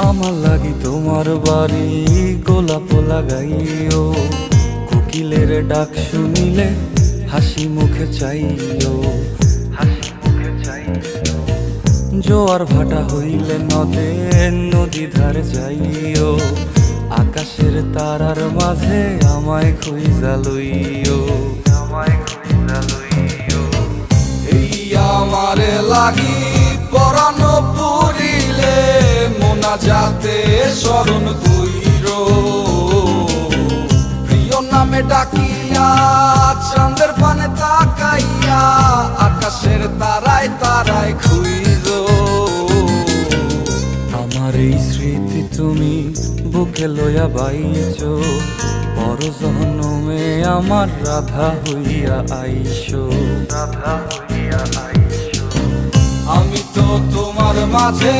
আমার লাগি তোমার বাড়ি গোলাপ লাগাইও, কোকিলের ডাক শুনিলে হাসি মুখে চাইও, হাসি মুখে চাইও। জোয়ার ভাটা হইলে নদে নদী ধারে যাইও, আকাশের তারার মাঝে আমায় খুঁজা লইও, আমায় খুঁজা লইও। এই আমারে লাগি পরানো পুরিলে মোনাজাতে স্মরণ কইরো, প্রিয় নামে ডাকিয়া চাঁদের পানে তাকাইয়া আকাশের তারায় তারায় খুইরো। আমার এই স্মৃতি তুমি বুকে লইয়া বাইছো, বড় জনমে আমার রাধা হইয়া আইসো, রাধা হইয়া আইসো। আমি তো তোমার মাঝে